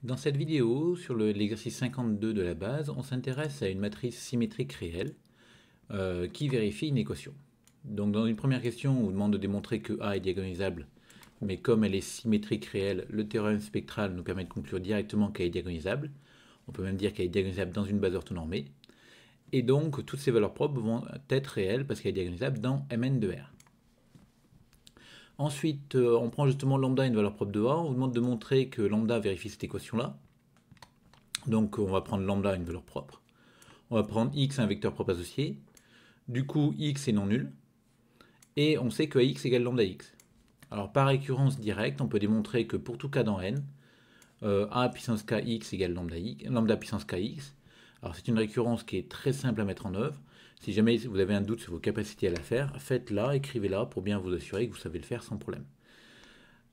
Dans cette vidéo, sur l'exercice 52 de la base, on s'intéresse à une matrice symétrique réelle qui vérifie une équation. Donc dans une première question, on vous demande de démontrer que A est diagonalisable, mais comme elle est symétrique réelle, le théorème spectral nous permet de conclure directement qu'elle est diagonalisable. On peut même dire qu'elle est diagonalisable dans une base orthonormée. Et donc, toutes ces valeurs propres vont être réelles parce qu'elle est diagonalisable dans Mn de R. Ensuite, on prend justement lambda, une valeur propre de A. On vous demande de montrer que lambda vérifie cette équation-là. Donc, on va prendre lambda, une valeur propre. On va prendre x, un vecteur propre associé. Du coup, x est non nul. Et on sait que ax égale lambda x. Alors, par récurrence directe, on peut démontrer que pour tout cas dans n, a puissance kx égale lambda puissance kx. Alors, c'est une récurrence qui est très simple à mettre en œuvre. Si jamais vous avez un doute sur vos capacités à la faire, faites-la, écrivez-la pour bien vous assurer que vous savez le faire sans problème.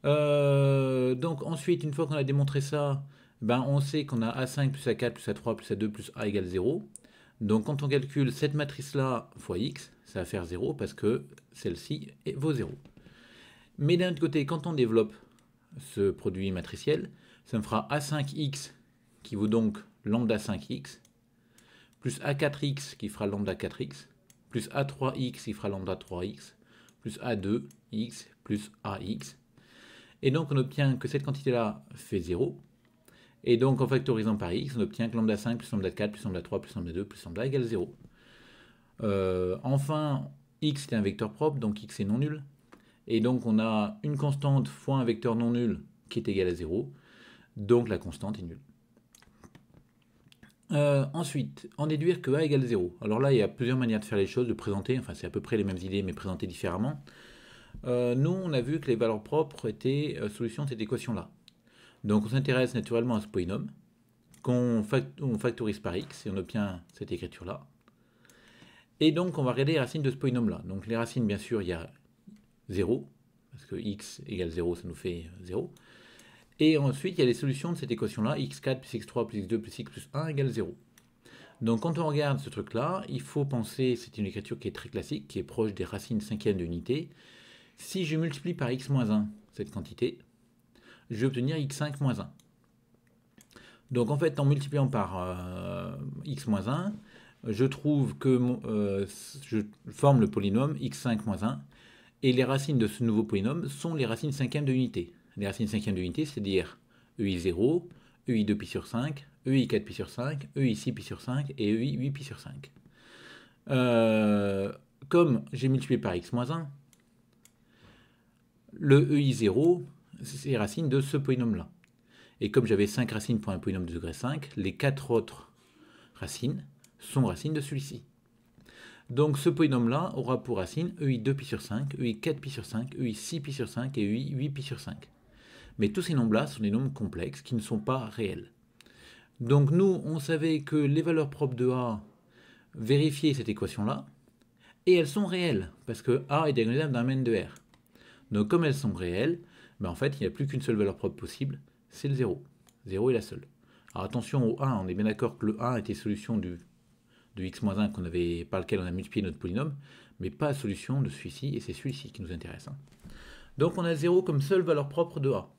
Donc ensuite, une fois qu'on a démontré ça, on sait qu'on a A5 plus A4 plus A3 plus A2 plus A égale 0. Donc quand on calcule cette matrice-là fois x, ça va faire 0 parce que celle-ci vaut 0. Mais d'un autre côté, quand on développe ce produit matriciel, ça me fera A5x qui vaut donc lambda 5x, plus A4x qui fera lambda 4x, plus A3x qui fera lambda 3x, plus A2x plus AX. Et donc on obtient que cette quantité-là fait 0. Et donc en factorisant par x, on obtient que lambda 5 plus lambda 4 plus lambda 3 plus lambda 2 plus lambda égale 0. Enfin, x est un vecteur propre, donc x est non nul. Et donc on a une constante fois un vecteur non nul qui est égal à 0. Donc la constante est nulle. Ensuite, en déduire que a égale 0. Alors là, il y a plusieurs manières de faire les choses, de présenter. Enfin, c'est à peu près les mêmes idées, mais présentées différemment. Nous, on a vu que les valeurs propres étaient solution de cette équation-là. Donc on s'intéresse naturellement à ce polynôme, qu'on factorise par x, et on obtient cette écriture-là. Et donc on va regarder les racines de ce polynôme-là. Donc les racines, bien sûr, il y a 0, parce que x égale 0, ça nous fait 0. Et ensuite, il y a les solutions de cette équation-là, x4 plus x3 plus x2 plus x plus 1 égale 0. Donc quand on regarde ce truc-là, il faut penser, c'est une écriture qui est très classique, qui est proche des racines cinquièmes d'unité. Si je multiplie par x-1 cette quantité, je vais obtenir x5 moins 1. Donc en fait, en multipliant par x moins 1, je trouve que je forme le polynôme x5 moins 1, et les racines de ce nouveau polynôme sont les racines cinquièmes de l'unité. Les racines cinquièmes de l'unité, c'est-à-dire EI0, EI2 pi sur 5, EI4 pi sur 5, EI6 pi sur 5 et EI8 pi sur 5. Comme j'ai multiplié par x moins 1, le EI0, c'est les racines de ce polynôme-là. Et comme j'avais 5 racines pour un polynôme de degré 5, les 4 autres racines sont racines de celui-ci. Donc ce polynôme-là aura pour racine EI2 pi sur 5, EI4 pi sur 5, EI6 pi sur 5 et EI8 pi sur 5. Mais tous ces nombres-là sont des nombres complexes qui ne sont pas réels. Donc nous, on savait que les valeurs propres de A vérifiaient cette équation-là, et elles sont réelles, parce que A est diagonalisable d'un Mn de R. Donc comme elles sont réelles, en fait, il n'y a plus qu'une seule valeur propre possible, c'est le 0. 0 est la seule. Alors attention au 1, on est bien d'accord que le 1 était solution de x-1 par lequel on a multiplié notre polynôme, mais pas solution de celui-ci, et c'est celui-ci qui nous intéresse. Donc on a 0 comme seule valeur propre de A.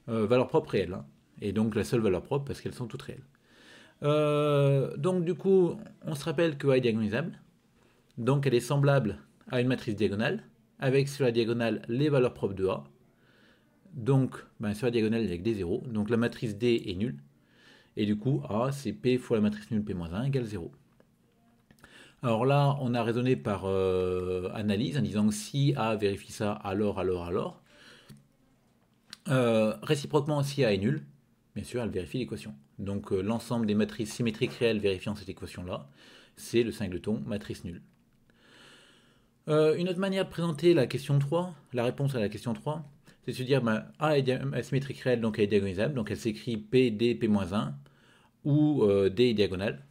Valeur propre réelle, et donc la seule valeur propre parce qu'elles sont toutes réelles. Donc du coup, on se rappelle que A est diagonalisable, donc elle est semblable à une matrice diagonale, avec sur la diagonale les valeurs propres de A. Donc sur la diagonale il y a que des zéros, donc la matrice D est nulle, et du coup A c'est P fois la matrice nulle P-1 égale 0. Alors là, on a raisonné par analyse en disant que si A vérifie ça, alors. Réciproquement, si A est nul, bien sûr, elle vérifie l'équation. Donc l'ensemble des matrices symétriques réelles vérifiant cette équation-là, c'est le singleton matrice nulle. Une autre manière de présenter la question 3, la réponse à la question 3, c'est de se dire A est symétrique réelle, donc elle est diagonalisable, donc elle s'écrit P, D, P-1, ou D est diagonale.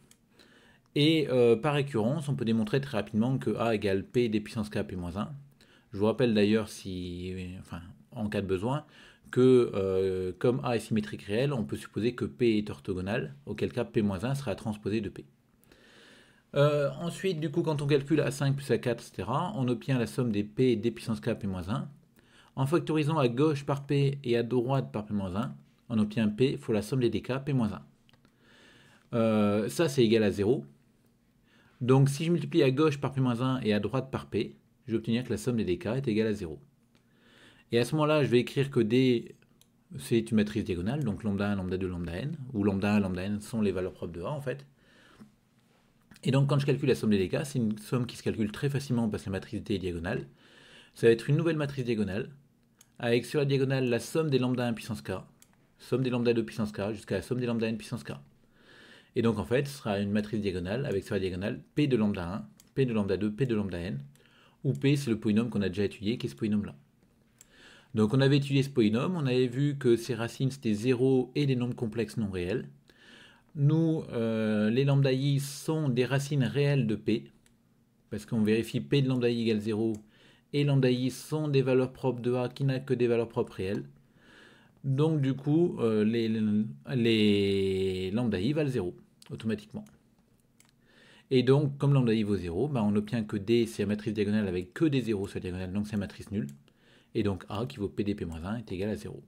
Et par récurrence, on peut démontrer très rapidement que A égale P, D puissance K, P-1. Je vous rappelle d'ailleurs, en cas de besoin, que comme A est symétrique réel, on peut supposer que P est orthogonal, auquel cas P-1 sera transposé de P. Ensuite, du coup, quand on calcule A5 plus A4, etc., on obtient la somme des P et D puissance K P-1. En factorisant à gauche par P et à droite par P-1, on obtient P fois la somme des dk, P-1. Ça, c'est égal à 0. Donc, si je multiplie à gauche par P-1 et à droite par P, je vais obtenir que la somme des dk est égale à 0. Et à ce moment-là, je vais écrire que D, c'est une matrice diagonale, donc lambda 1, lambda 2, lambda n, où lambda 1, lambda n sont les valeurs propres de A, en fait. Et donc, quand je calcule la somme des dk, c'est une somme qui se calcule très facilement parce que la matrice D est diagonale. Ça va être une nouvelle matrice diagonale, avec sur la diagonale la somme des lambda 1 puissance k, somme des lambda 2 puissance k, jusqu'à la somme des lambda n puissance k. Et donc, en fait, ce sera une matrice diagonale, avec sur la diagonale P de lambda 1, P de lambda 2, P de lambda n, où P, c'est le polynôme qu'on a déjà étudié, qui est ce polynôme-là. Donc, on avait étudié ce polynôme, on avait vu que ses racines, c'était 0 et des nombres complexes non réels. Nous, les lambda i sont des racines réelles de P, parce qu'on vérifie P de lambda i égale 0, et lambda i sont des valeurs propres de A qui n'a que des valeurs propres réelles. Donc du coup, les lambda i valent 0, automatiquement. Et donc, comme lambda i vaut 0, on obtient que D, c'est la matrice diagonale avec que des 0 sur la diagonale, donc c'est la matrice nulle. Et donc A, qui vaut PDP-1, est égal à 0.